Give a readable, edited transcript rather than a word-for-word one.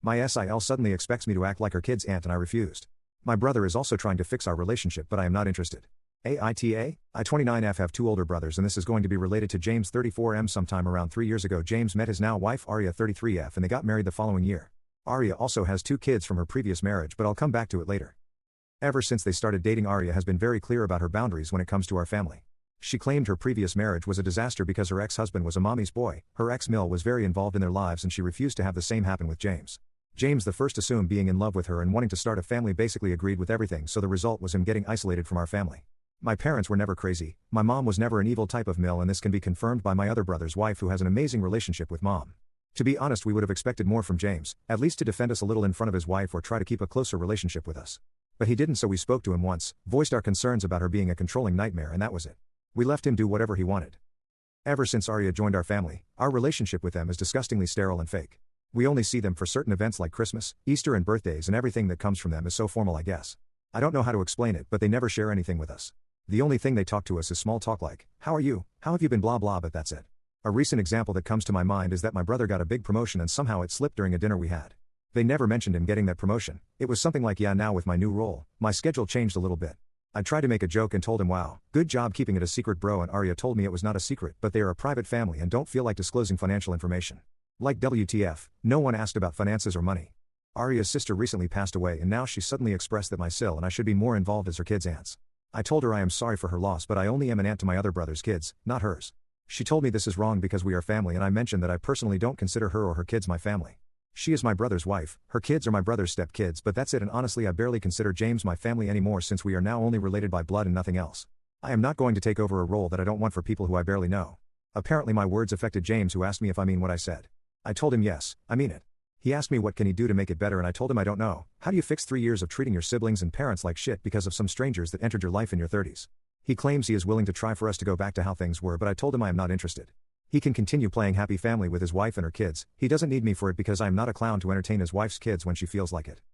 My SIL suddenly expects me to act like her kid's aunt and I refused. My brother is also trying to fix our relationship but I am not interested. AITA? I 29F have two older brothers and this is going to be related to James 34M. Sometime around 3 years ago James met his now wife Aria 33F and they got married the following year. Aria also has 2 kids from her previous marriage but I'll come back to it later. Ever since they started dating Aria has been very clear about her boundaries when it comes to our family. She claimed her previous marriage was a disaster because her ex-husband was a mommy's boy, her ex-Mill was very involved in their lives and she refused to have the same happen with James. James the first assumed being in love with her and wanting to start a family basically agreed with everything so the result was him getting isolated from our family. My parents were never crazy, my mom was never an evil type of Mill and this can be confirmed by my other brother's wife who has an amazing relationship with mom. To be honest we would have expected more from James, at least to defend us a little in front of his wife or try to keep a closer relationship with us. But he didn't so we spoke to him once, voiced our concerns about her being a controlling nightmare and that was it. We left him do whatever he wanted. Ever since Aria joined our family, our relationship with them is disgustingly sterile and fake. We only see them for certain events like Christmas, Easter and birthdays and everything that comes from them is so formal I guess. I don't know how to explain it but they never share anything with us. The only thing they talk to us is small talk like, how are you, how have you been blah blah but that's it. A recent example that comes to my mind is that my brother got a big promotion and somehow it slipped during a dinner we had. They never mentioned him getting that promotion, it was something like yeah now with my new role, my schedule changed a little bit. I tried to make a joke and told him wow, good job keeping it a secret bro and Aria told me it was not a secret but they are a private family and don't feel like disclosing financial information. Like WTF, no one asked about finances or money. Aria's sister recently passed away and now she suddenly expressed that my SIL and I should be more involved as her kids' aunts. I told her I am sorry for her loss but I only am an aunt to my other brother's kids, not hers. She told me this is wrong because we are family and I mentioned that I personally don't consider her or her kids my family. She is my brother's wife, her kids are my brother's step-kids but that's it and honestly I barely consider James my family anymore since we are now only related by blood and nothing else. I am not going to take over a role that I don't want for people who I barely know. Apparently my words affected James who asked me if I mean what I said. I told him yes, I mean it. He asked me what can he do to make it better and I told him I don't know. How do you fix 3 years of treating your siblings and parents like shit because of some strangers that entered your life in your 30s? He claims he is willing to try for us to go back to how things were but I told him I am not interested. He can continue playing happy family with his wife and her kids, he doesn't need me for it because I am not a clown to entertain his wife's kids when she feels like it.